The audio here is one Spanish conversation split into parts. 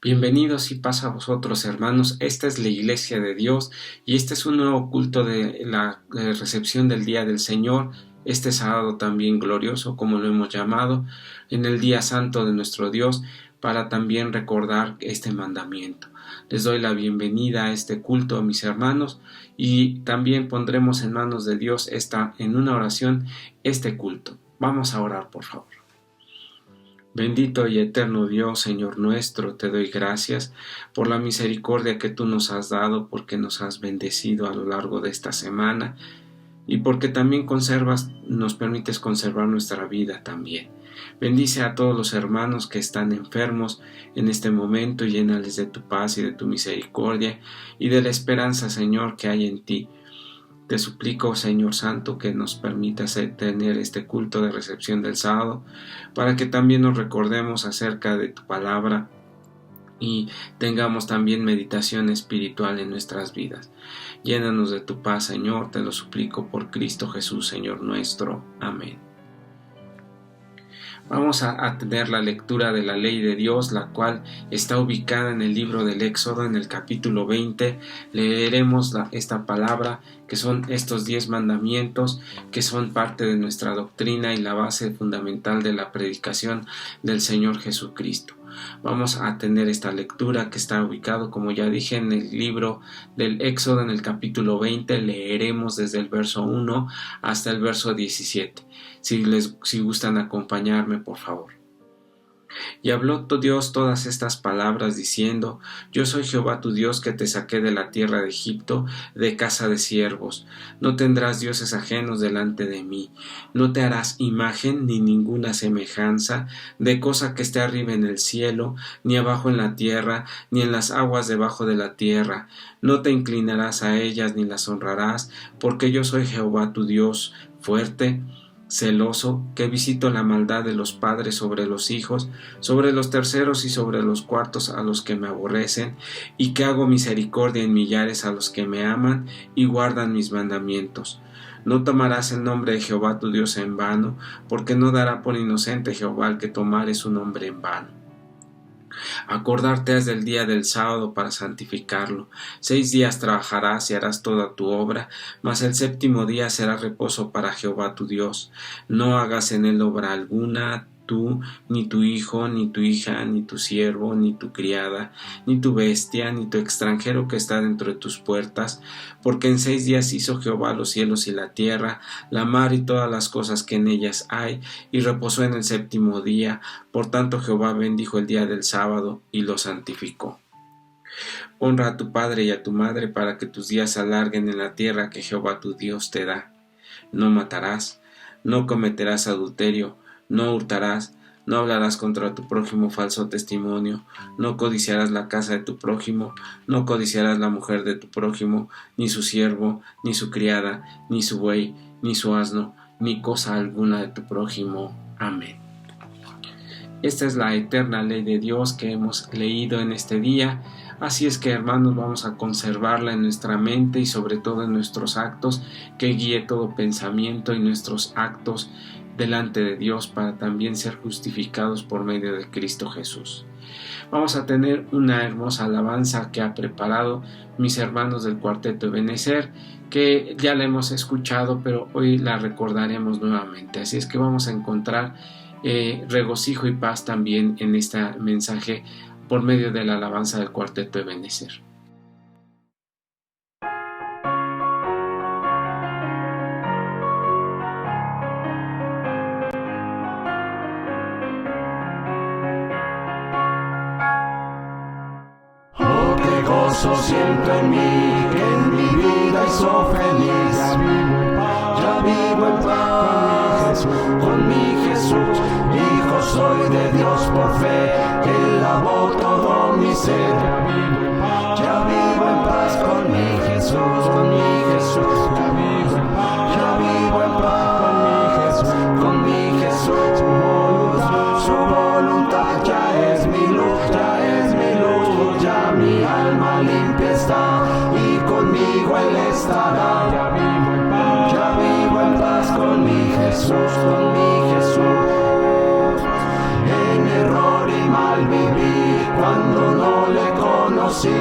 Bienvenidos y paz a vosotros, hermanos. Esta es la Iglesia de Dios y este es un nuevo culto de la recepción del Día del Señor, este sábado también glorioso, como lo hemos llamado, en el Día Santo de nuestro Dios, para también recordar este mandamiento. Les doy la bienvenida a este culto, a mis hermanos, y también pondremos en manos de Dios en una oración este culto. Vamos a orar, por favor. Bendito y eterno Dios, Señor nuestro, te doy gracias por la misericordia que tú nos has dado, porque nos has bendecido a lo largo de esta semana y porque también nos permites conservar nuestra vida también. Bendice a todos los hermanos que están enfermos en este momento y llénales de tu paz y de tu misericordia y de la esperanza, Señor, que hay en ti. Te suplico, Señor Santo, que nos permitas tener este culto de recepción del sábado, para que también nos recordemos acerca de tu palabra y tengamos también meditación espiritual en nuestras vidas. Llénanos de tu paz, Señor, te lo suplico por Cristo Jesús, Señor nuestro. Amén. Vamos a tener la lectura de la ley de Dios, la cual está ubicada en el libro del Éxodo, en el capítulo 20. Leeremos esta palabra, que son estos 10 mandamientos, que son parte de nuestra doctrina y la base fundamental de la predicación del Señor Jesucristo. Vamos a tener esta lectura que está ubicado, como ya dije, en el libro del Éxodo, en el capítulo 20. Leeremos desde el verso 1 hasta el verso 17. Si gustan acompañarme, por favor. Y habló Dios todas estas palabras diciendo: Yo soy Jehová tu Dios, que te saqué de la tierra de Egipto, de casa de siervos. No tendrás dioses ajenos delante de mí. No te harás imagen ni ninguna semejanza de cosa que esté arriba en el cielo, ni abajo en la tierra, ni en las aguas debajo de la tierra. No te inclinarás a ellas ni las honrarás, porque yo soy Jehová tu Dios, fuerte, celoso, que visito la maldad de los padres sobre los hijos, sobre los terceros y sobre los cuartos a los que me aborrecen, y que hago misericordia en millares a los que me aman y guardan mis mandamientos. No tomarás el nombre de Jehová tu Dios en vano, porque no dará por inocente Jehová al que tomare su nombre en vano. Acordarte has del día del sábado para santificarlo. 6 días trabajarás y harás toda tu obra, mas el 7º día será reposo para Jehová tu Dios. No hagas en él obra alguna, tú, ni tu hijo, ni tu hija, ni tu siervo, ni tu criada, ni tu bestia, ni tu extranjero que está dentro de tus puertas, porque en 6 días hizo Jehová los cielos y la tierra, la mar y todas las cosas que en ellas hay, y reposó en el 7º día. Por tanto Jehová bendijo el día del sábado y lo santificó. Honra a tu padre y a tu madre, para que tus días se alarguen en la tierra que Jehová tu Dios te da. No matarás, no cometerás adulterio, no hurtarás, no hablarás contra tu prójimo falso testimonio, no codiciarás la casa de tu prójimo, no codiciarás la mujer de tu prójimo, ni su siervo, ni su criada, ni su buey, ni su asno, ni cosa alguna de tu prójimo. Amén. Esta es la eterna ley de Dios que hemos leído en este día. Así es que, hermanos, vamos a conservarla en nuestra mente y sobre todo en nuestros actos, que guíe todo pensamiento y nuestros actos delante de Dios, para también ser justificados por medio de Cristo Jesús. Vamos a tener una hermosa alabanza que ha preparado mis hermanos del Cuarteto Ebenezer, que ya la hemos escuchado, pero hoy la recordaremos nuevamente. Así es que vamos a encontrar regocijo y paz también en este mensaje por medio de la alabanza del Cuarteto Ebenezer. Siento en mí, que en mi vida hizo feliz. Ya vivo en paz con mi Jesús. Hijo soy de Dios por fe, Él lavó todo mi ser. Ya vivo en paz con mi Jesús, con mi Jesús. Ya vivo en paz con mi Jesús. Su voluntad ya es mi luz, ya es mi luz. Ya mi alma limpia está y conmigo Él estará. Ya vivo en paz con mi Jesús, con mi Jesús. En error y mal viví cuando no sí,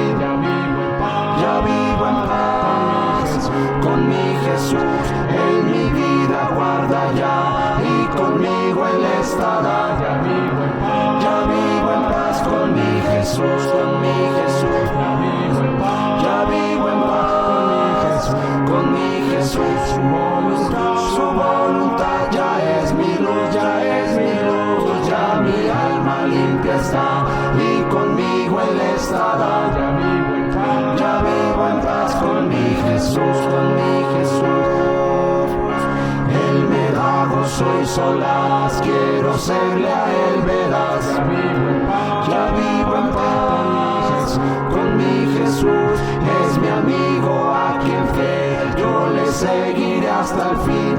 ya vivo en paz con mi Jesús. En mi vida guarda ya y conmigo Él estará. Ya vivo en paz con mi Jesús, con mi Jesús. Ya vivo en paz con mi Jesús. Su voluntad ya es mi luz, ya es mi luz. Ya mi alma limpia está y conmigo Él estará. Ya vivo en paz con mi Jesús, con mi Jesús. Él me da gozo y solaz, quiero serle a Él veraz. Ya vivo en paz con mi Jesús, es mi amigo a quien fiel yo le seguiré hasta el fin.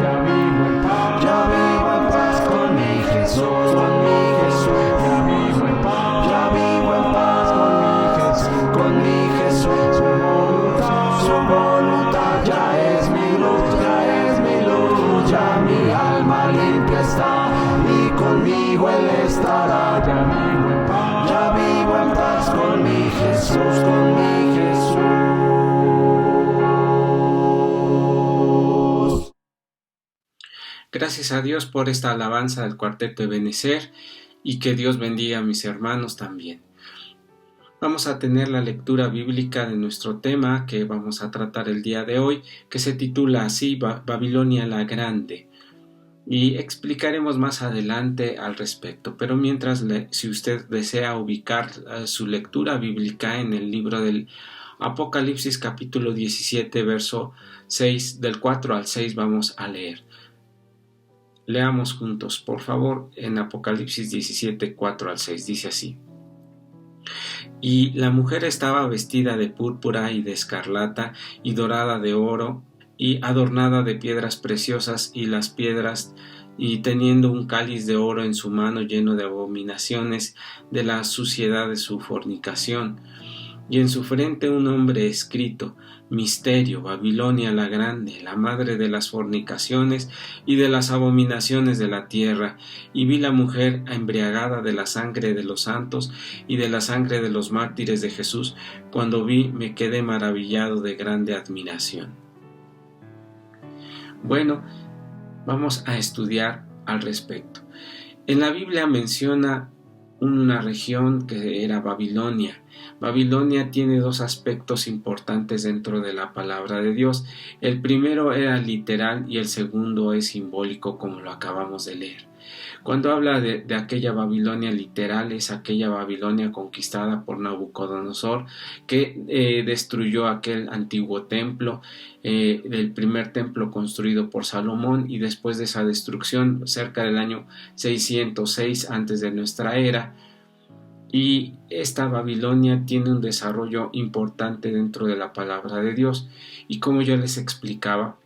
Ya vivo en paz con mi Jesús, con mi Jesús. Ya vivo en paz con mi Jesús. Su voluntad ya es mi luz, ya es mi luz. Ya mi alma limpia está y conmigo Él estará. Ya vivo en paz con mi Jesús, con mi Jesús. Gracias a Dios por esta alabanza del Cuarteto Ebenezer y que Dios bendiga a mis hermanos también. Vamos a tener la lectura bíblica de nuestro tema que vamos a tratar el día de hoy, que se titula así, Babilonia la Grande. Y explicaremos más adelante al respecto, pero mientras, si usted desea ubicar su lectura bíblica en el libro del Apocalipsis capítulo 17, verso 6, del 4 al 6 vamos a leer. Leamos juntos, por favor, en Apocalipsis 17, 4 al 6, dice así. Y la mujer estaba vestida de púrpura y de escarlata y dorada de oro y adornada de piedras preciosas y las piedras, y teniendo un cáliz de oro en su mano lleno de abominaciones de la suciedad de su fornicación, y en su frente un nombre escrito: Misterio, Babilonia la Grande, la madre de las fornicaciones y de las abominaciones de la tierra. Y vi la mujer embriagada de la sangre de los santos y de la sangre de los mártires de Jesús. Cuando vi, me quedé maravillado de grande admiración. Bueno, vamos a estudiar al respecto. En la Biblia menciona una región que era Babilonia. Babilonia tiene dos aspectos importantes dentro de la palabra de Dios. El primero era literal y el segundo es simbólico, como lo acabamos de leer. Cuando habla de aquella Babilonia literal, es aquella Babilonia conquistada por Nabucodonosor, que destruyó aquel antiguo templo, el primer templo construido por Salomón, y después de esa destrucción, cerca del año 606 antes de nuestra era. Y esta Babilonia tiene un desarrollo importante dentro de la palabra de Dios. Y como yo les explicaba,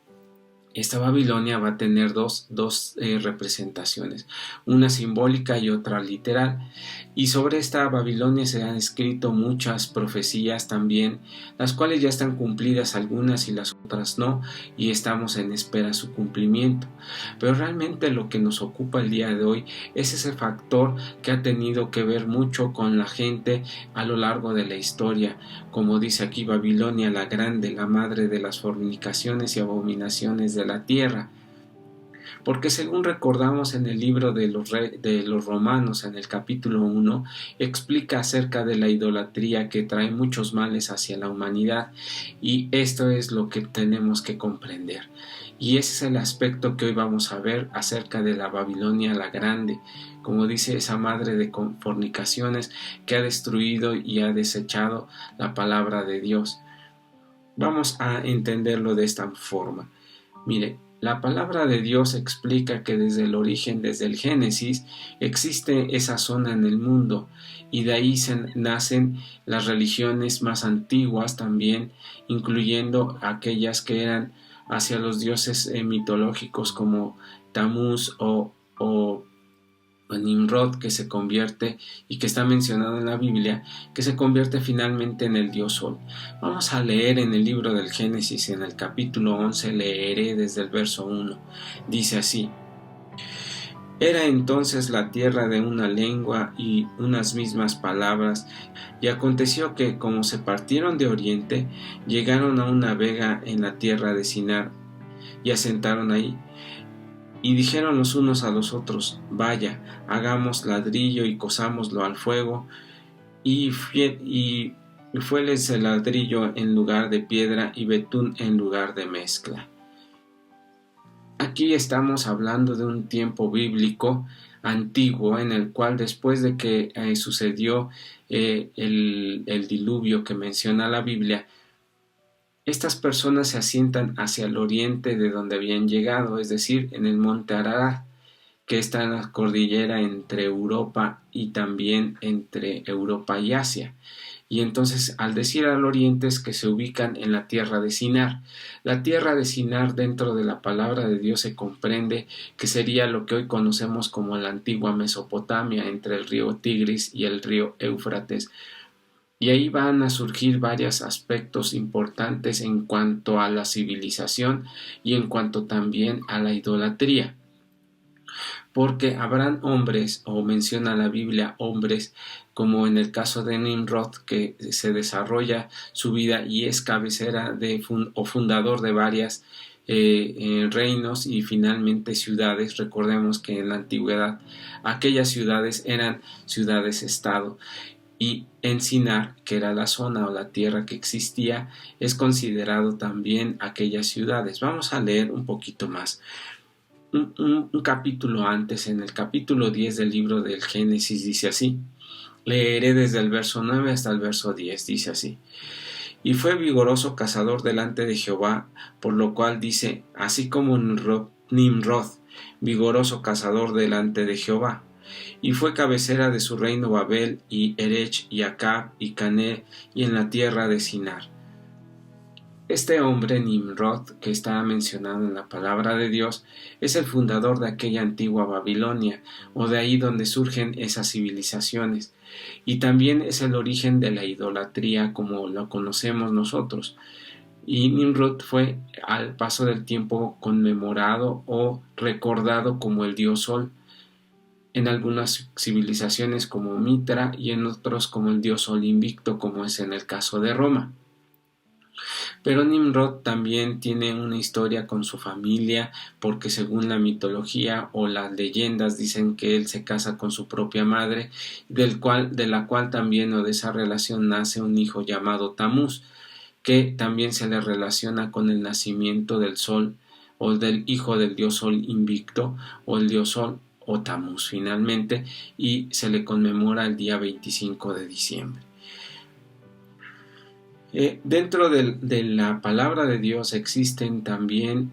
esta Babilonia va a tener dos representaciones, una simbólica y otra literal. Y sobre esta Babilonia se han escrito muchas profecías también, las cuales ya están cumplidas algunas y las otras no, y estamos en espera su cumplimiento. Pero realmente lo que nos ocupa el día de hoy es ese factor que ha tenido que ver mucho con la gente a lo largo de la historia. Como dice aquí, Babilonia la Grande, la madre de las fornicaciones y abominaciones de la tierra. Porque según recordamos en el libro de los Romanos, en el capítulo 1, explica acerca de la idolatría que trae muchos males hacia la humanidad, y esto es lo que tenemos que comprender. Y ese es el aspecto que hoy vamos a ver acerca de la Babilonia la Grande, como dice, esa madre de fornicaciones que ha destruido y ha desechado la palabra de Dios. Vamos a entenderlo de esta forma. Mire, la palabra de Dios explica que desde el origen, desde el Génesis, existe esa zona en el mundo, y de ahí nacen las religiones más antiguas también, incluyendo aquellas que eran hacia los dioses mitológicos como Tamuz o Nimrod, que se convierte, y que está mencionado en la Biblia, que se convierte finalmente en el dios Sol. Vamos a leer en el libro del Génesis, en el capítulo 11, leeré desde el verso 1. Dice así: Era entonces la tierra de una lengua y unas mismas palabras, y aconteció que, como se partieron de oriente, llegaron a una vega en la tierra de Sinar, y asentaron ahí. Y dijeron los unos a los otros: vaya, hagamos ladrillo y cosámoslo al fuego. Y fuéles el ladrillo en lugar de piedra y betún en lugar de mezcla. Aquí estamos hablando de un tiempo bíblico antiguo en el cual, después de que sucedió el diluvio que menciona la Biblia, estas personas se asientan hacia el oriente de donde habían llegado, es decir, en el monte Ararat, que está en la cordillera entre Europa y también entre Europa y Asia. Y entonces, al decir al oriente, es que se ubican en la tierra de Sinar. La tierra de Sinar, dentro de la palabra de Dios, se comprende que sería lo que hoy conocemos como la antigua Mesopotamia, entre el río Tigris y el río Éufrates. Y ahí van a surgir varios aspectos importantes en cuanto a la civilización y en cuanto también a la idolatría. Porque habrán hombres, o menciona la Biblia hombres, como en el caso de Nimrod, que se desarrolla su vida y es cabecera o fundador de varias reinos y finalmente ciudades. Recordemos que en la antigüedad aquellas ciudades eran ciudades-estado. Y en Sinar, que era la zona o la tierra que existía, es considerado también aquellas ciudades. Vamos a leer un poquito más. Un capítulo antes, en el capítulo 10 del libro del Génesis, dice así. Leeré desde el verso 9 hasta el verso 10, dice así. Y fue vigoroso cazador delante de Jehová, por lo cual dice, así como Nimrod, vigoroso cazador delante de Jehová. Y fue cabecera de su reino Babel, y Erech, y Acab, y Cané, y en la tierra de Sinar. Este hombre, Nimrod, que está mencionado en la palabra de Dios, es el fundador de aquella antigua Babilonia, o de ahí donde surgen esas civilizaciones, y también es el origen de la idolatría como lo conocemos nosotros. Y Nimrod fue al paso del tiempo conmemorado o recordado como el dios Sol, en algunas civilizaciones como Mitra y en otros como el dios Sol invicto, como es en el caso de Roma. Pero Nimrod también tiene una historia con su familia, porque según la mitología o las leyendas dicen que él se casa con su propia madre, de la cual también o de esa relación nace un hijo llamado Tamuz, que también se le relaciona con el nacimiento del sol o del hijo del dios Sol invicto o el dios Sol o Tamuz finalmente, y se le conmemora el día 25 de diciembre. Dentro de la palabra de Dios existen también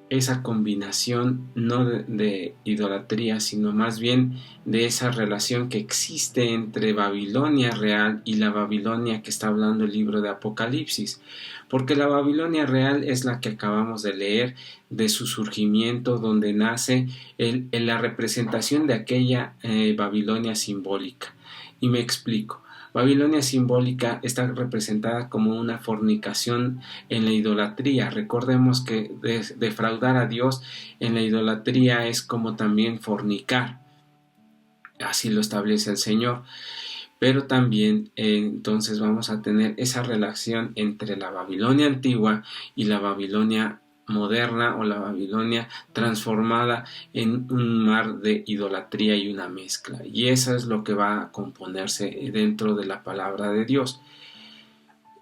esa combinación no de idolatría, sino más bien de esa relación que existe entre Babilonia real y la Babilonia que está hablando el libro de Apocalipsis, porque la Babilonia real es la que acabamos de leer, de su surgimiento, donde nace la representación de aquella Babilonia simbólica. Y me explico. Babilonia simbólica está representada como una fornicación en la idolatría. Recordemos que defraudar a Dios en la idolatría es como también fornicar. Así lo establece el Señor. Pero también entonces vamos a tener esa relación entre la Babilonia antigua y la Babilonia moderna o la Babilonia transformada en un mar de idolatría y una mezcla, y eso es lo que va a componerse dentro de la palabra de Dios.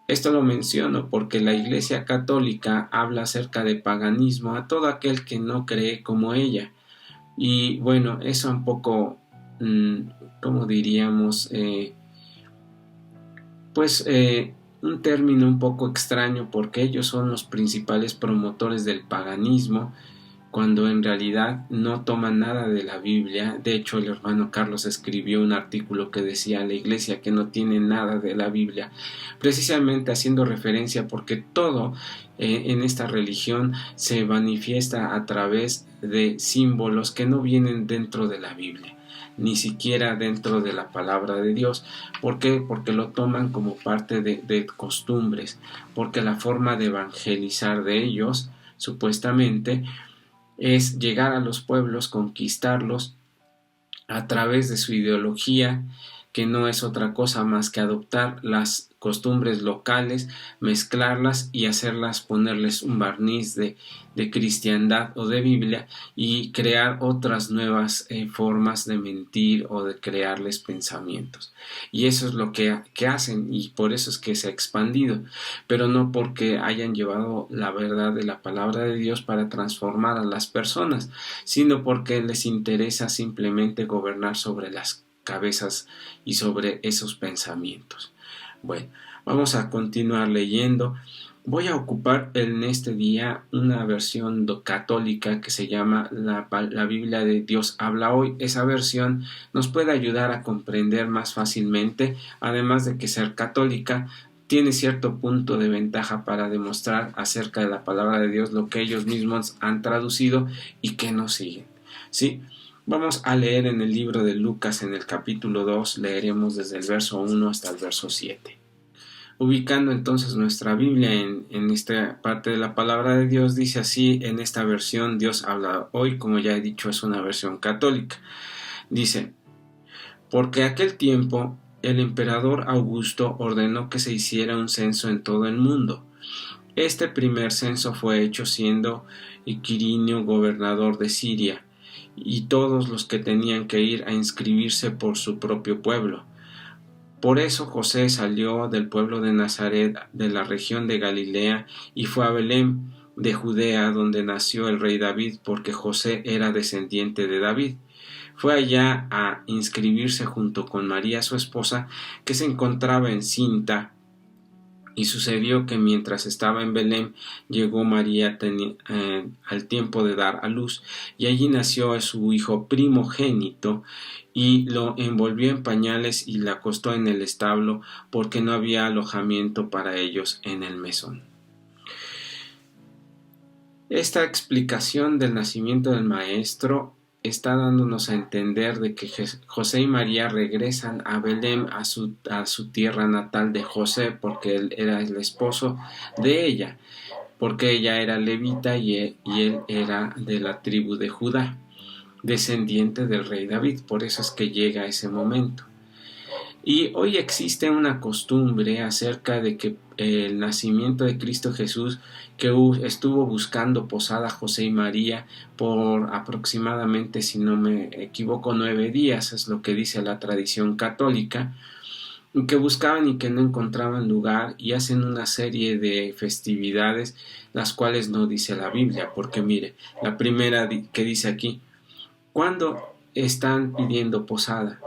Esto lo menciono porque la Iglesia Católica habla acerca de paganismo a todo aquel que no cree como ella, y bueno, eso un poco como diríamos un término un poco extraño, porque ellos son los principales promotores del paganismo, cuando en realidad no toman nada de la Biblia. De hecho, el hermano Carlos escribió un artículo que decía la Iglesia que no tiene nada de la Biblia, precisamente haciendo referencia porque todo en esta religión se manifiesta a través de símbolos que no vienen dentro de la Biblia, ni siquiera dentro de la palabra de Dios. ¿Por qué? Porque lo toman como parte de costumbres, porque la forma de evangelizar de ellos, supuestamente, es llegar a los pueblos, conquistarlos a través de su ideología, que no es otra cosa más que adoptar las costumbres locales, mezclarlas y hacerlas, ponerles un barniz de cristiandad o de Biblia y crear otras nuevas formas de mentir o de crearles pensamientos. Y eso es lo que hacen, y por eso es que se ha expandido, pero no porque hayan llevado la verdad de la palabra de Dios para transformar a las personas, sino porque les interesa simplemente gobernar sobre las cabezas y sobre esos pensamientos. Bueno, vamos a continuar leyendo. Voy a ocupar en este día una versión católica que se llama la Biblia de Dios habla hoy. Esa versión nos puede ayudar a comprender más fácilmente, además de que ser católica tiene cierto punto de ventaja para demostrar acerca de la palabra de Dios lo que ellos mismos han traducido y que no siguen. ¿Sí? Vamos a leer en el libro de Lucas, en el capítulo 2, leeremos desde el verso 1 hasta el verso 7. Ubicando entonces nuestra Biblia en esta parte de la palabra de Dios, dice así en esta versión Dios habla hoy, como ya he dicho, es una versión católica. Dice: porque aquel tiempo el emperador Augusto ordenó que se hiciera un censo en todo el mundo. Este primer censo fue hecho siendo Quirinio gobernador de Siria, y todos los que tenían que ir a inscribirse por su propio pueblo. Por eso José salió del pueblo de Nazaret, de la región de Galilea, y fue a Belén de Judea, donde nació el rey David, porque José era descendiente de David. Fue allá a inscribirse junto con María su esposa, que se encontraba encinta. Y sucedió que mientras estaba en Belén, llegó María al tiempo de dar a luz, y allí nació su hijo primogénito, y lo envolvió en pañales y la acostó en el establo, porque no había alojamiento para ellos en el mesón. Esta explicación del nacimiento del Maestro está dándonos a entender de que José y María regresan a Belén, a su tierra natal de José, porque él era el esposo de ella, porque ella era levita y él era de la tribu de Judá, descendiente del rey David. Por eso es que llega ese momento. Y hoy existe una costumbre acerca de que el nacimiento de Cristo Jesús, que estuvo buscando posada José y María por aproximadamente, si no me equivoco, 9 días, es lo que dice la tradición católica, que buscaban y que no encontraban lugar, y hacen una serie de festividades, las cuales no dice la Biblia, porque mire, la primera que dice aquí: ¿cuándo están pidiendo posada?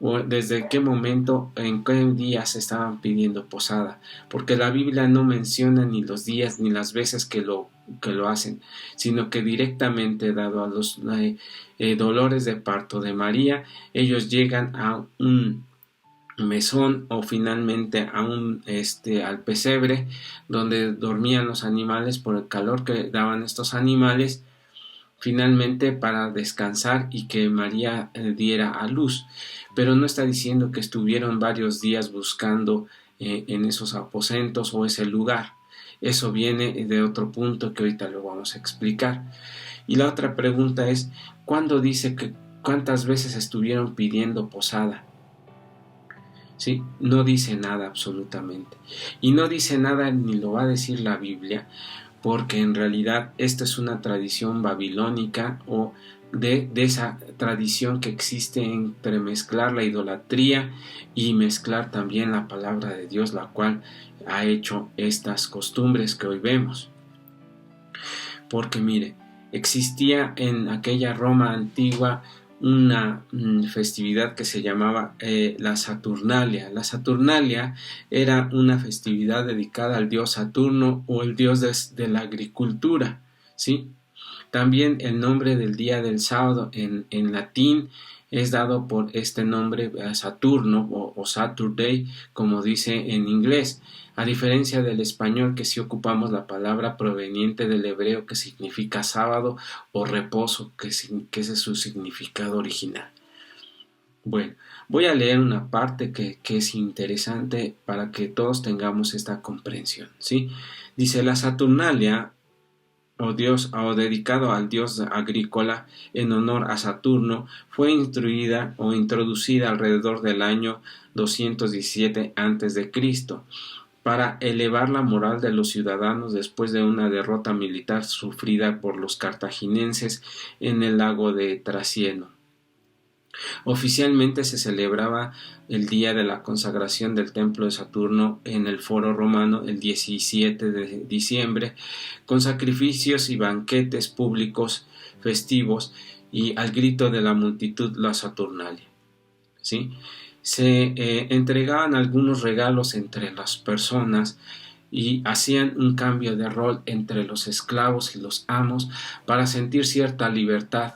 ¿O desde qué momento, en qué días estaban pidiendo posada? Porque la Biblia no menciona ni los días ni las veces que lo hacen, sino que directamente, dado a los dolores de parto de María, ellos llegan a un mesón o finalmente a al pesebre donde dormían los animales por el calor que daban estos animales, finalmente para descansar y que María diera a luz. Pero no está diciendo que estuvieron varios días buscando en esos aposentos o ese lugar. Eso viene de otro punto que ahorita lo vamos a explicar. Y la otra pregunta es: ¿cuándo dice que cuántas veces estuvieron pidiendo posada? ¿Sí? No dice nada absolutamente. Y no dice nada ni lo va a decir la Biblia, porque en realidad esta es una tradición babilónica o de esa tradición que existe entre mezclar la idolatría y mezclar también la palabra de Dios, la cual ha hecho estas costumbres que hoy vemos. Porque mire, existía en aquella Roma antigua una festividad que se llamaba la Saturnalia. La Saturnalia era una festividad dedicada al dios Saturno, o el dios de la agricultura, ¿sí? También el nombre del día del sábado en latín es dado por este nombre, Saturno o Saturday, como dice en inglés, a diferencia del español, que sí ocupamos la palabra proveniente del hebreo que significa sábado o reposo, que ese es su significado original. Bueno, voy a leer una parte que es interesante para que todos tengamos esta comprensión, ¿sí? Dice: la Saturnalia o dedicado al dios agrícola en honor a Saturno, fue introducida alrededor del año 217 a.C. para elevar la moral de los ciudadanos después de una derrota militar sufrida por los cartagineses en el lago de Traciano. Oficialmente se celebraba el día de la consagración del templo de Saturno en el Foro Romano el 17 de diciembre, con sacrificios y banquetes públicos festivos y al grito de la multitud la Saturnalia. ¿Sí? Se entregaban algunos regalos entre las personas y hacían un cambio de rol entre los esclavos y los amos para sentir cierta libertad,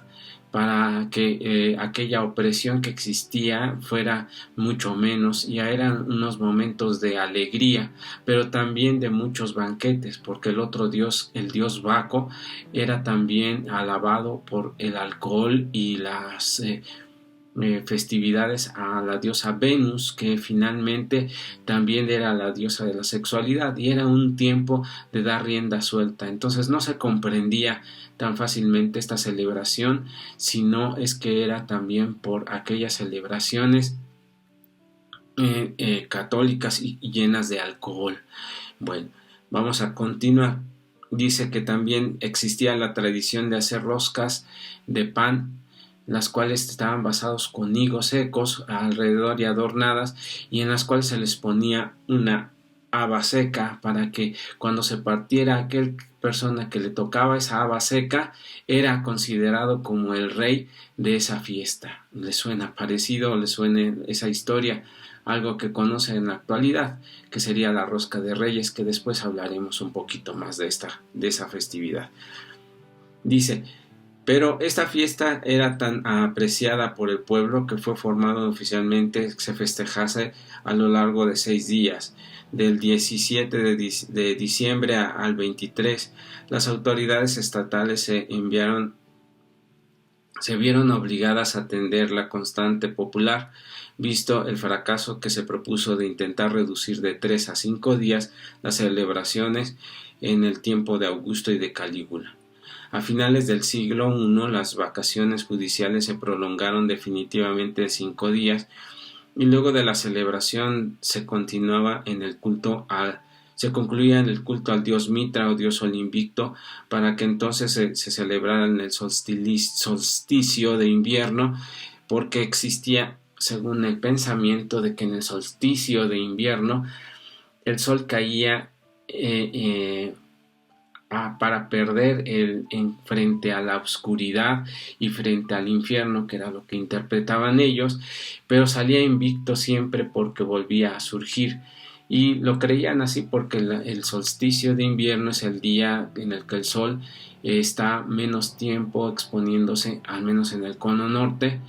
para que aquella opresión que existía fuera mucho menos. Ya eran unos momentos de alegría, pero también de muchos banquetes, porque el otro dios, el dios Baco, era también alabado por el alcohol y las festividades a la diosa Venus, que finalmente también era la diosa de la sexualidad, y era un tiempo de dar rienda suelta. Entonces no se comprendía tan fácilmente esta celebración, sino es que era también por aquellas celebraciones católicas y llenas de alcohol. Bueno, vamos a continuar. Dice que también existía la tradición de hacer roscas de pan, las cuales estaban basados con higos secos alrededor y adornadas, y en las cuales se les ponía una haba seca para que cuando se partiera aquel persona que le tocaba esa haba seca era considerado como el rey de esa fiesta. ¿Le suena parecido o le suena esa historia? Algo que conoce en la actualidad, que sería la rosca de Reyes, que después hablaremos un poquito más de esa festividad. Dice: pero esta fiesta era tan apreciada por el pueblo que fue formado oficialmente que se festejase a lo largo de 6 días, del 17 de diciembre al 23. Las autoridades estatales se vieron obligadas a atender la constante popular, visto el fracaso que se propuso de intentar reducir de 3 a 5 días las celebraciones en el tiempo de Augusto y de Calígula. A finales del siglo I, las vacaciones judiciales se prolongaron definitivamente 5 días, y luego de la celebración se concluía en el culto al dios Mitra o dios Sol Invicto, para que entonces se celebrara en el solsticio de invierno, porque existía, según el pensamiento, de que en el solsticio de invierno el sol caía para perder frente a la oscuridad y frente al infierno, que era lo que interpretaban ellos, pero salía invicto siempre porque volvía a surgir. Y lo creían así porque el solsticio de invierno es el día en el que el sol está menos tiempo exponiéndose, al menos en el cono norte,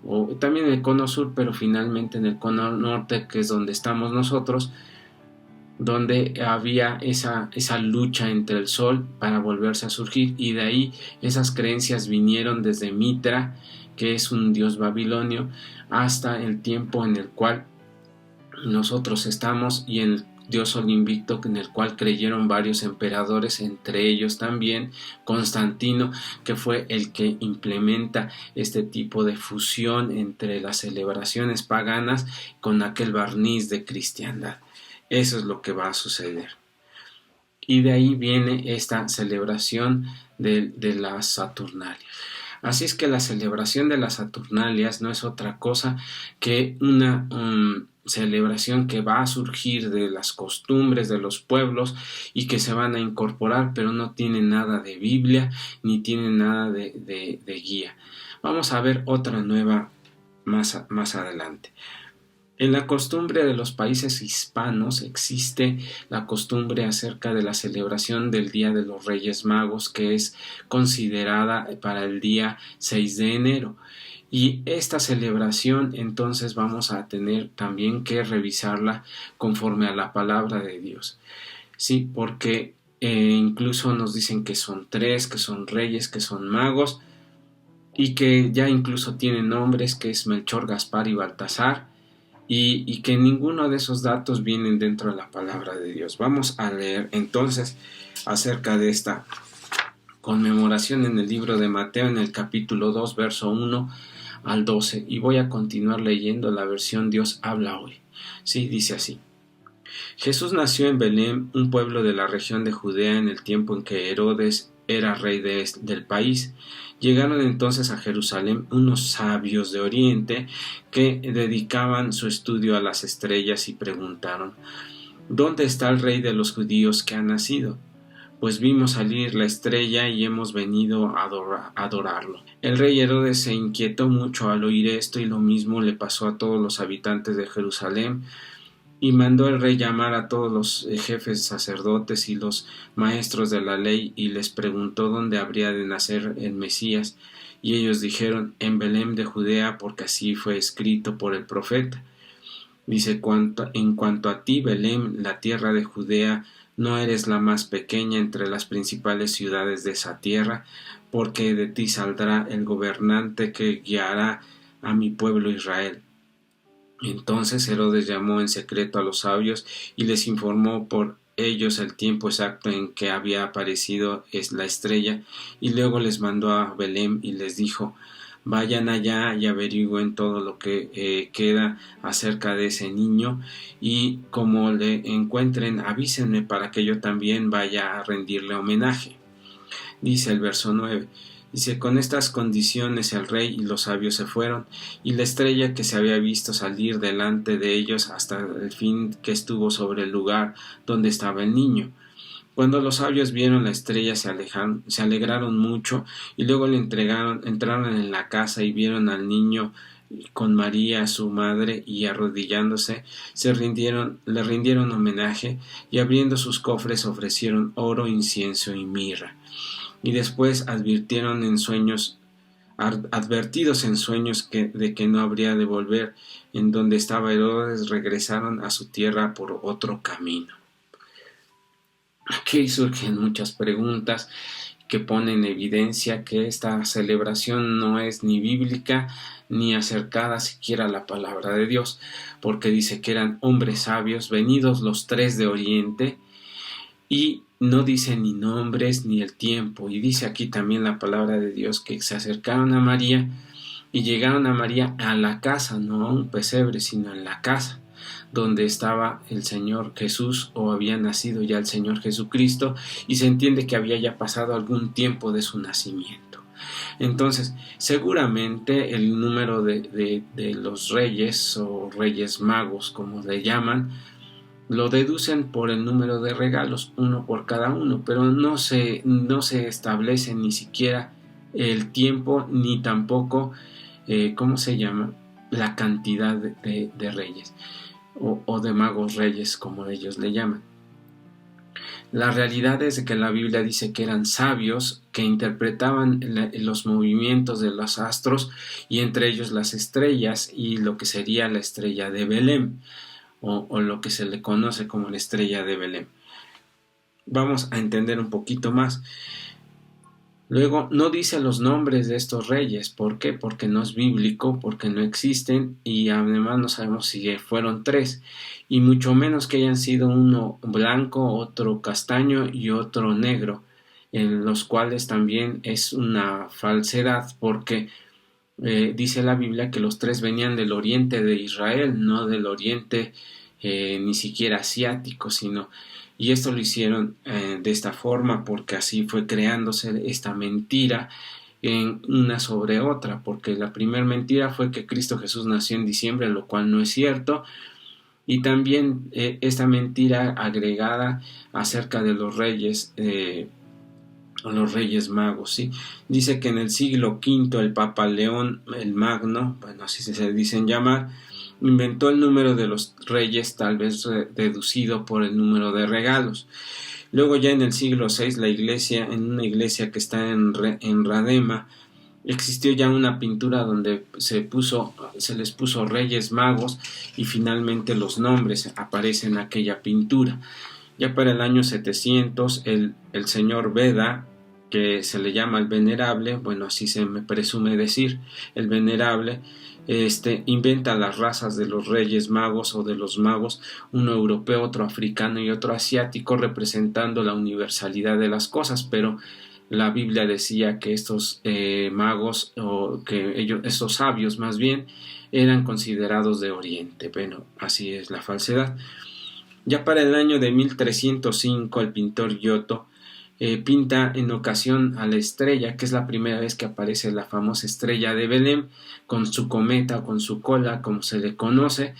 o también en el cono sur, pero finalmente en el cono norte, que es donde estamos nosotros, donde había esa lucha entre el sol para volverse a surgir, y de ahí esas creencias vinieron desde Mitra, que es un dios babilonio, hasta el tiempo en el cual nosotros estamos, y el dios Sol Invicto, en el cual creyeron varios emperadores, entre ellos también Constantino, que fue el que implementa este tipo de fusión entre las celebraciones paganas con aquel barniz de cristiandad. Eso es lo que va a suceder. Y de ahí viene esta celebración de las Saturnalias. Así es que la celebración de las Saturnalias no es otra cosa que una celebración que va a surgir de las costumbres de los pueblos y que se van a incorporar, pero no tiene nada de Biblia ni tiene nada de guía. Vamos a ver otra nueva más adelante. En la costumbre de los países hispanos existe la costumbre acerca de la celebración del Día de los Reyes Magos, que es considerada para el día 6 de enero. Y esta celebración entonces vamos a tener también que revisarla conforme a la palabra de Dios. Sí, porque incluso nos dicen que son 3, que son reyes, que son magos, y que ya incluso tienen nombres, que es Melchor, Gaspar y Baltasar. Y que ninguno de esos datos vienen dentro de la palabra de Dios. Vamos a leer entonces acerca de esta conmemoración en el libro de Mateo, en el capítulo 2, verso 1 al 12, y voy a continuar leyendo la versión Dios habla hoy. Sí, dice así: Jesús nació en Belén, un pueblo de la región de Judea, en el tiempo en que Herodes era rey del país. Llegaron entonces a Jerusalén unos sabios de Oriente que dedicaban su estudio a las estrellas y preguntaron: ¿Dónde está el rey de los judíos que ha nacido? Pues vimos salir la estrella y hemos venido a adorarlo. El rey Herodes se inquietó mucho al oír esto, y lo mismo le pasó a todos los habitantes de Jerusalén. Y mandó el rey llamar a todos los jefes sacerdotes y los maestros de la ley, y les preguntó dónde habría de nacer el Mesías. Y ellos dijeron: en Belén de Judea, porque así fue escrito por el profeta. Dice: en cuanto a ti, Belén, la tierra de Judea, no eres la más pequeña entre las principales ciudades de esa tierra, porque de ti saldrá el gobernante que guiará a mi pueblo Israel. Entonces Herodes llamó en secreto a los sabios y les informó por ellos el tiempo exacto en que había aparecido la estrella, y luego les mandó a Belén y les dijo: vayan allá y averigüen todo lo que queda acerca de ese niño, y como le encuentren, avísenme para que yo también vaya a rendirle homenaje. Dice el verso 9. Dice: con estas condiciones el rey y los sabios se fueron, y la estrella que se había visto salir delante de ellos hasta el fin que estuvo sobre el lugar donde estaba el niño. Cuando los sabios vieron la estrella se alegraron mucho, y luego entraron en la casa y vieron al niño con María su madre, y arrodillándose le rindieron homenaje, y abriendo sus cofres ofrecieron oro, incienso y mirra. Y después advertidos en sueños de que no habría de volver en donde estaba Herodes, regresaron a su tierra por otro camino. Aquí surgen muchas preguntas que ponen en evidencia que esta celebración no es ni bíblica ni acercada siquiera a la palabra de Dios, porque dice que eran hombres sabios, venidos los tres de Oriente, y no dice ni nombres ni el tiempo. Y dice aquí también la palabra de Dios que se acercaron a María y llegaron a María a la casa, no a un pesebre, sino en la casa donde estaba el Señor Jesús, o había nacido ya el Señor Jesucristo, y se entiende que había ya pasado algún tiempo de su nacimiento. Entonces, seguramente el número de los reyes, o reyes magos como le llaman, lo deducen por el número de regalos, uno por cada uno, pero no se establece ni siquiera el tiempo, ni tampoco la cantidad de reyes o de magos reyes, como ellos le llaman. La realidad es que la Biblia dice que eran sabios que interpretaban los movimientos de los astros, y entre ellos las estrellas, y lo que sería la estrella de Belén, o lo que se le conoce como la estrella de Belén. Vamos a entender un poquito más. Luego, no dice los nombres de estos reyes. ¿Por qué? Porque no es bíblico, porque no existen, y además no sabemos si fueron tres, y mucho menos que hayan sido uno blanco, otro castaño y otro negro, en los cuales también es una falsedad, porque dice la Biblia que los tres venían del oriente de Israel, no del oriente ni siquiera asiático, y esto lo hicieron de esta forma porque así fue creándose esta mentira en una sobre otra, porque la primera mentira fue que Cristo Jesús nació en diciembre, lo cual no es cierto, y también esta mentira agregada acerca de los reyes magos, ¿sí? Dice que en el siglo V el Papa León el Magno, así se dicen llamar, inventó el número de los reyes, tal vez deducido por el número de regalos. Luego ya en el siglo VI en una iglesia que está en Radema, existió ya una pintura donde se les puso reyes magos, y finalmente los nombres aparecen en aquella pintura. Ya para el año 700 el señor Beda, que se le llama el Venerable, así se me presume decir, el Venerable, inventa las razas de los reyes magos o de los magos, uno europeo, otro africano y otro asiático, representando la universalidad de las cosas, pero la Biblia decía que estos magos, o que estos sabios más bien, eran considerados de Oriente. Bueno, así es la falsedad. Ya para el año de 1305, el pintor Giotto pinta en ocasión a la estrella, que es la primera vez que aparece la famosa estrella de Belén, con su cometa o con su cola, como se le conoce,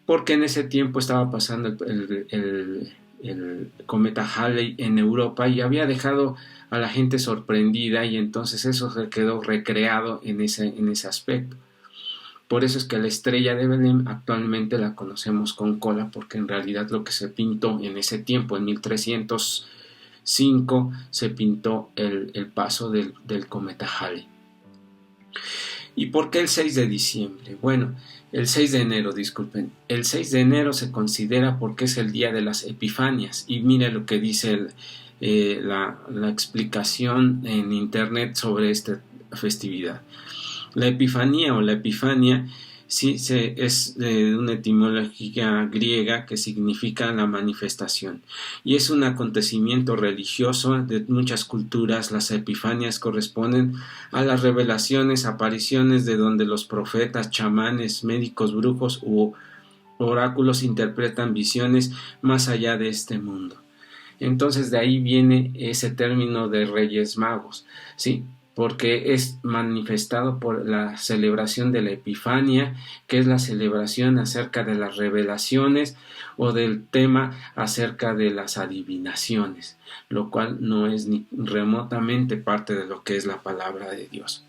porque en ese tiempo estaba pasando el cometa Halley en Europa y había dejado a la gente sorprendida, y entonces eso se quedó recreado en ese aspecto. Por eso es que la estrella de Belén actualmente la conocemos con cola, porque en realidad lo que se pintó en ese tiempo, en 1305, se pintó el paso del cometa Halley. ¿Y por qué el 6 de diciembre? Bueno, el 6 de enero, disculpen. El 6 de enero se considera porque es el día de las Epifanias. Y mire lo que dice la explicación en internet sobre esta festividad. La Epifanía o la Epifania sí es de una etimología griega que significa la manifestación, y es un acontecimiento religioso de muchas culturas. Las Epifanias corresponden a las revelaciones, apariciones de donde los profetas, chamanes, médicos, brujos u oráculos interpretan visiones más allá de este mundo. Entonces de ahí viene ese término de Reyes Magos, ¿sí? Porque es manifestado por la celebración de la Epifania, que es la celebración acerca de las revelaciones o del tema acerca de las adivinaciones, lo cual no es ni remotamente parte de lo que es la palabra de Dios.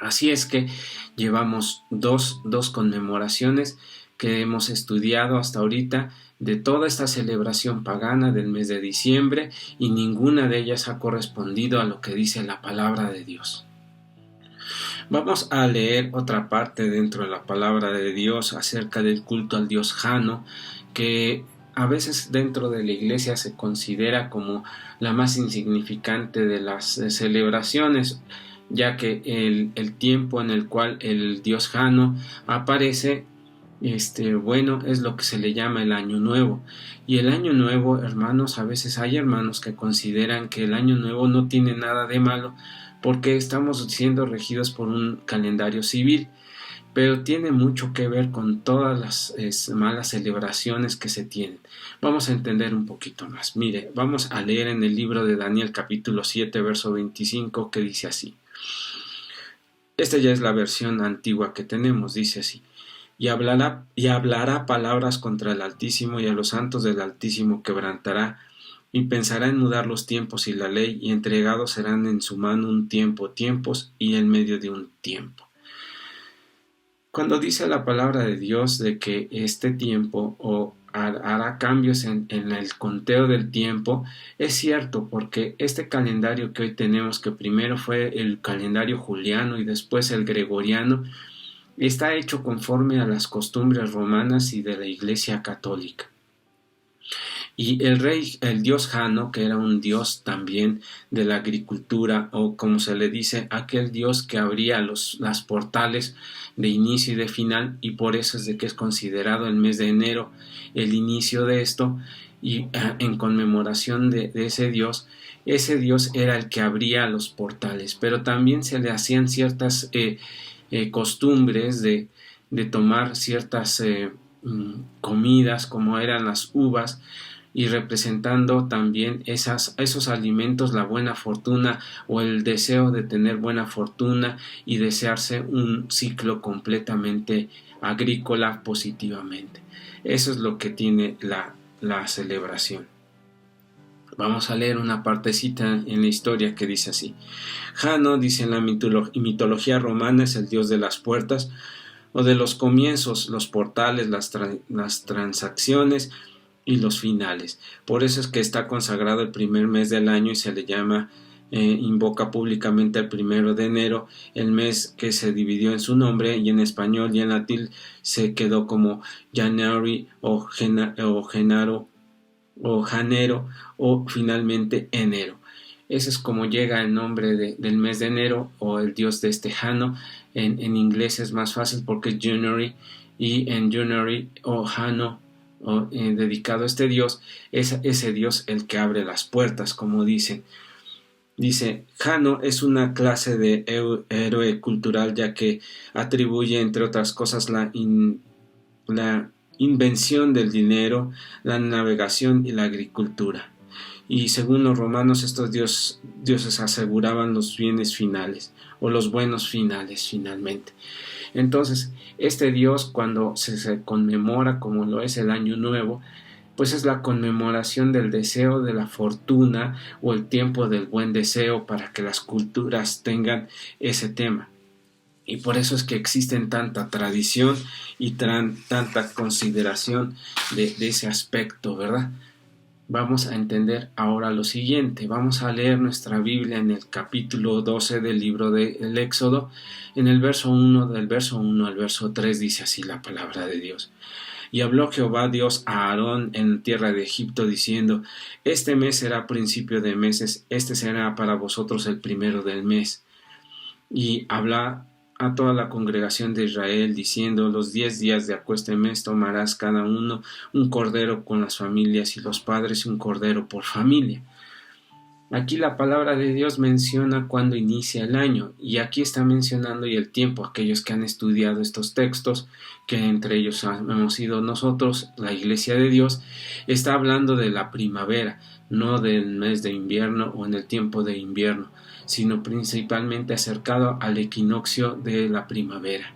Así es que llevamos dos conmemoraciones que hemos estudiado hasta ahorita de toda esta celebración pagana del mes de diciembre, y ninguna de ellas ha correspondido a lo que dice la palabra de Dios. Vamos a leer otra parte dentro de la palabra de Dios acerca del culto al dios Jano, que a veces dentro de la iglesia se considera como la más insignificante de las celebraciones, ya que el tiempo en el cual el dios Jano aparece es lo que se le llama el Año Nuevo. Y el Año Nuevo, hermanos, a veces hay hermanos que consideran que el Año Nuevo no tiene nada de malo, porque estamos siendo regidos por un calendario civil, pero tiene mucho que ver con todas las malas celebraciones que se tienen. Vamos a entender un poquito más. Mire, vamos a leer en el libro de Daniel capítulo 7, verso 25, que dice así. Esta ya es la versión antigua que tenemos, dice así. Y hablará palabras contra el Altísimo, y a los santos del Altísimo quebrantará, y pensará en mudar los tiempos y la ley, y entregados serán en su mano un tiempo, tiempos, y en medio de un tiempo. Cuando dice la palabra de Dios de que este tiempo hará cambios en el conteo del tiempo, es cierto, porque este calendario que hoy tenemos, que primero fue el calendario juliano y después el gregoriano, está hecho conforme a las costumbres romanas y de la Iglesia Católica. Y el dios Jano, que era un dios también de la agricultura, o como se le dice, aquel dios que abría las portales de inicio y de final, y por eso es de que es considerado el mes de enero el inicio de esto, y en conmemoración de ese dios era el que abría los portales. Pero también se le hacían ciertas costumbres de tomar ciertas comidas, como eran las uvas, y representando también esos alimentos, la buena fortuna o el deseo de tener buena fortuna y desearse un ciclo completamente agrícola positivamente. Eso es lo que tiene la celebración. Vamos a leer una partecita en la historia que dice así. Jano, dice en la mitología romana, es el dios de las puertas o de los comienzos, los portales, las transacciones y los finales. Por eso es que está consagrado el primer mes del año y se le llama, invoca públicamente el 1 de enero, el mes que se dividió en su nombre, y en español y en latín se quedó como January o Genaro o Janero o finalmente enero. Ese es como llega el nombre del mes de enero, o el dios de este Jano. En inglés es más fácil porque es January, y en January o Jano, dedicado a este dios, es ese dios el que abre las puertas, como dicen. Dice, Jano es una clase de héroe cultural, ya que atribuye, entre otras cosas, la invención del dinero, la navegación y la agricultura. Y según los romanos, estos dioses aseguraban los bienes finales, o los buenos finales finalmente. Entonces, este dios, cuando se conmemora, como lo es el Año Nuevo, pues es la conmemoración del deseo de la fortuna o el tiempo del buen deseo, para que las culturas tengan ese tema. Y por eso es que existen tanta tradición y tanta consideración de ese aspecto, ¿verdad? Vamos a entender ahora lo siguiente. Vamos a leer nuestra Biblia en el capítulo 12 del libro del Éxodo. En el verso 1, del verso 1 al verso 3, dice así la palabra de Dios. Y habló Jehová Dios a Aarón en tierra de Egipto, diciendo, este mes será principio de meses, este será para vosotros el primero del mes. Y habla a toda la congregación de Israel, diciendo, los 10 días de aquest mes tomarás cada uno un cordero con las familias, y los padres un cordero por familia. Aquí la palabra de Dios menciona cuándo inicia el año, y aquí está mencionando y el tiempo. Aquellos que han estudiado estos textos, que entre ellos hemos sido nosotros, la Iglesia de Dios, está hablando de la primavera, no del mes de invierno o en el tiempo de invierno, sino principalmente acercado al equinoccio de la primavera.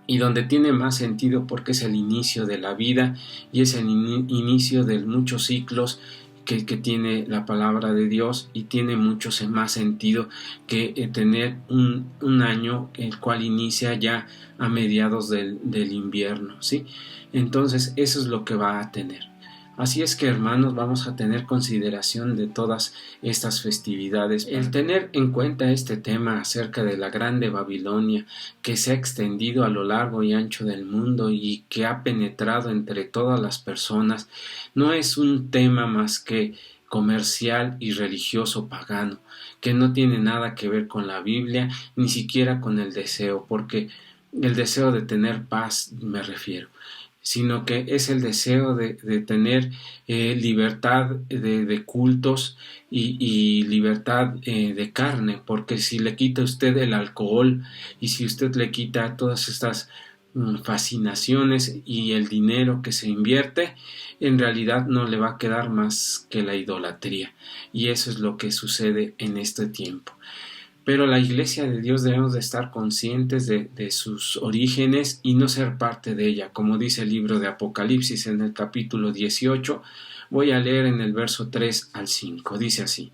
Y donde tiene más sentido porque es el inicio de la vida y es el inicio de muchos ciclos que tiene la palabra de Dios, y tiene mucho más sentido que tener un año el cual inicia ya a mediados del invierno, ¿sí? Entonces eso es lo que va a tener. Así es que, hermanos, vamos a tener consideración de todas estas festividades. El tener en cuenta este tema acerca de la grande Babilonia, que se ha extendido a lo largo y ancho del mundo y que ha penetrado entre todas las personas, no es un tema más que comercial y religioso pagano, que no tiene nada que ver con la Biblia, ni siquiera con el deseo, porque el deseo de tener paz me refiero, sino que es el deseo de tener libertad de cultos y libertad de carne, porque si le quita usted el alcohol y si usted le quita todas estas fascinaciones y el dinero que se invierte, en realidad no le va a quedar más que la idolatría, y eso es lo que sucede en este tiempo. Pero la Iglesia de Dios debemos de estar conscientes de sus orígenes y no ser parte de ella, como dice el libro de Apocalipsis en el capítulo 18. Voy a leer en el verso 3 al 5. Dice así.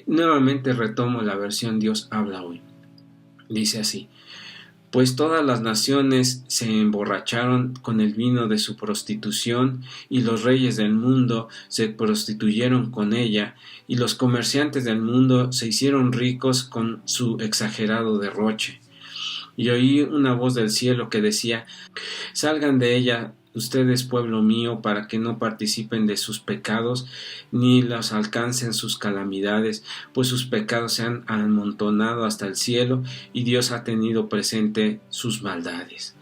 Nuevamente retomo la versión Dios habla hoy. Dice así. Pues todas las naciones se emborracharon con el vino de su prostitución, y los reyes del mundo se prostituyeron con ella, y los comerciantes del mundo se hicieron ricos con su exagerado derroche. Y oí una voz del cielo que decía, salgan de ella ustedes, pueblo mío, para que no participen de sus pecados, ni los alcancen sus calamidades, pues sus pecados se han amontonado hasta el cielo, y Dios ha tenido presente sus maldades.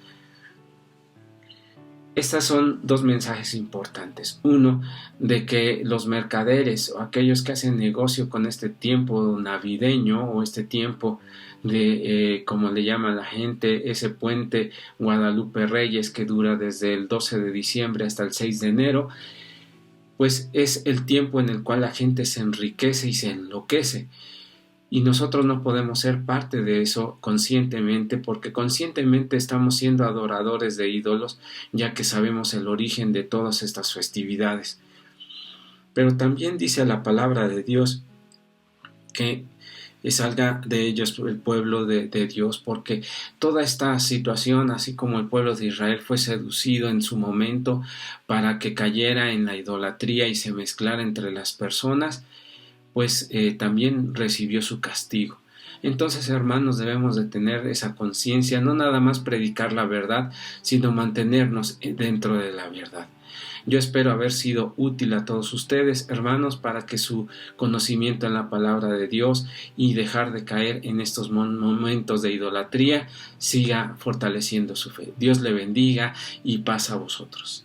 Estas son dos mensajes importantes. Uno, de que los mercaderes o aquellos que hacen negocio con este tiempo navideño o este tiempo de, como le llama la gente, ese puente Guadalupe Reyes que dura desde el 12 de diciembre hasta el 6 de enero, pues es el tiempo en el cual la gente se enriquece y se enloquece. Y nosotros no podemos ser parte de eso conscientemente, porque conscientemente estamos siendo adoradores de ídolos, ya que sabemos el origen de todas estas festividades. Pero también dice la palabra de Dios que salga de ellos el pueblo de Dios, porque toda esta situación, así como el pueblo de Israel fue seducido en su momento para que cayera en la idolatría y se mezclara entre las personas, pues también recibió su castigo. Entonces, hermanos, debemos de tener esa conciencia, no nada más predicar la verdad, sino mantenernos dentro de la verdad. Yo espero haber sido útil a todos ustedes, hermanos, para que su conocimiento en la palabra de Dios y dejar de caer en estos momentos de idolatría siga fortaleciendo su fe. Dios le bendiga y paz a vosotros.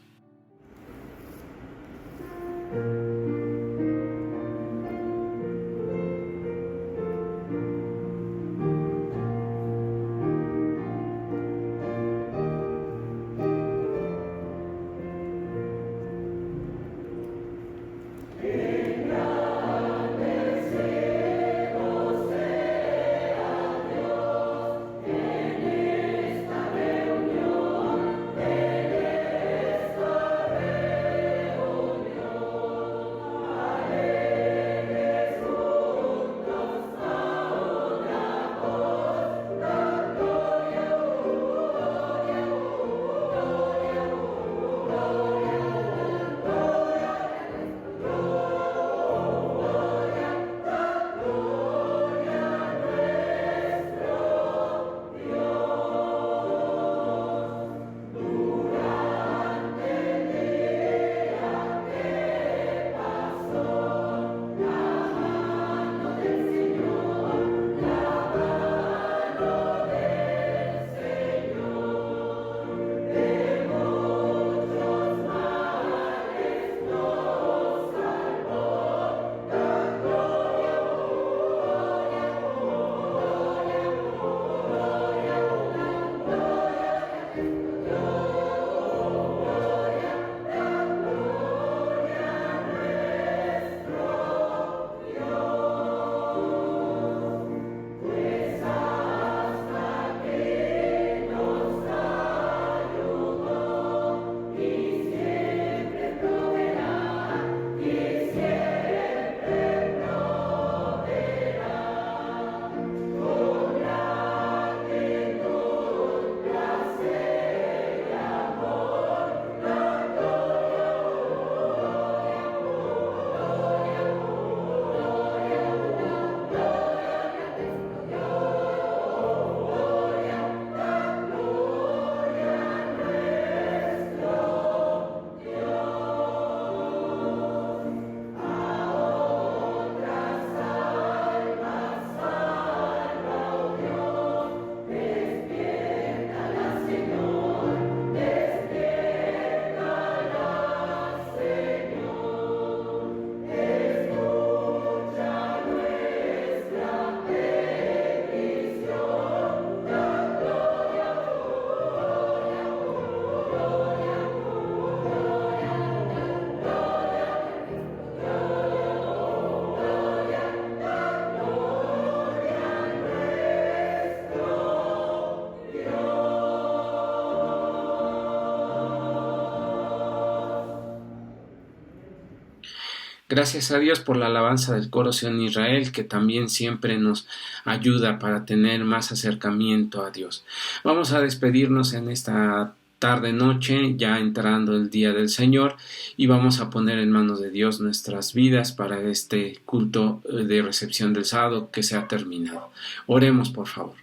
Gracias a Dios por la alabanza del coro Sion Israel, que también siempre nos ayuda para tener más acercamiento a Dios. Vamos a despedirnos en esta tarde noche, ya entrando el día del Señor, y vamos a poner en manos de Dios nuestras vidas para este culto de recepción del sábado que se ha terminado. Oremos, por favor.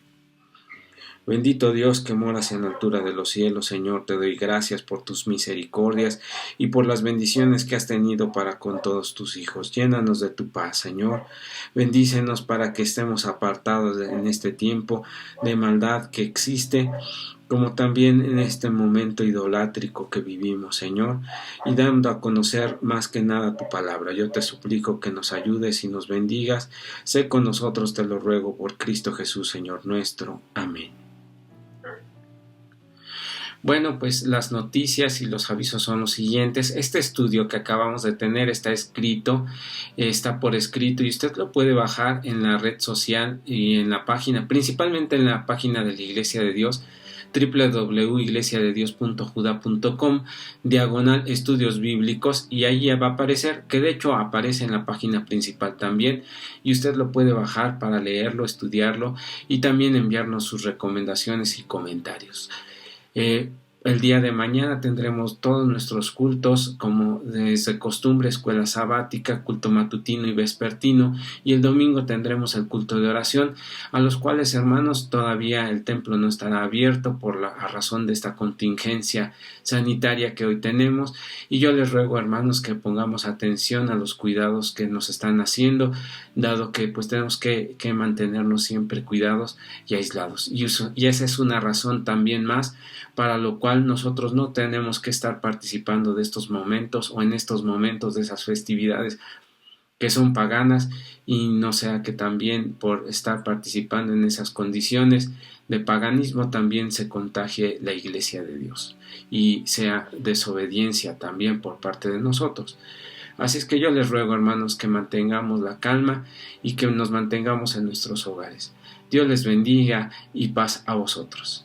Bendito Dios que moras en la altura de los cielos, Señor, te doy gracias por tus misericordias y por las bendiciones que has tenido para con todos tus hijos. Llénanos de tu paz, Señor. Bendícenos para que estemos apartados en este tiempo de maldad que existe, como también en este momento idolátrico que vivimos, Señor, y dando a conocer más que nada tu palabra. Yo te suplico que nos ayudes y nos bendigas. Sé con nosotros, te lo ruego por Cristo Jesús, Señor nuestro. Amén. Bueno, pues las noticias y los avisos son los siguientes. Este estudio que acabamos de tener está por escrito y usted lo puede bajar en la red social y en la página, principalmente en la página de la Iglesia de Dios, www.iglesiadedios.juda.com/estudios bíblicos, y ahí va a aparecer, que de hecho aparece en la página principal también, y usted lo puede bajar para leerlo, estudiarlo y también enviarnos sus recomendaciones y comentarios. El día de mañana tendremos todos nuestros cultos, como desde costumbre, escuela sabática, culto matutino y vespertino, y el domingo tendremos el culto de oración, a los cuales, hermanos, todavía el templo no estará abierto a razón de esta contingencia sanitaria que hoy tenemos, y yo les ruego, hermanos, que pongamos atención a los cuidados que nos están haciendo, dado que pues tenemos que mantenernos siempre cuidados y aislados, y esa es una razón también más para lo cual nosotros no tenemos que estar participando de estos momentos o en estos momentos de esas festividades que son paganas, y no sea que también por estar participando en esas condiciones de paganismo también se contagie la Iglesia de Dios y sea desobediencia también por parte de nosotros. Así es que yo les ruego, hermanos, que mantengamos la calma y que nos mantengamos en nuestros hogares. Dios les bendiga y paz a vosotros.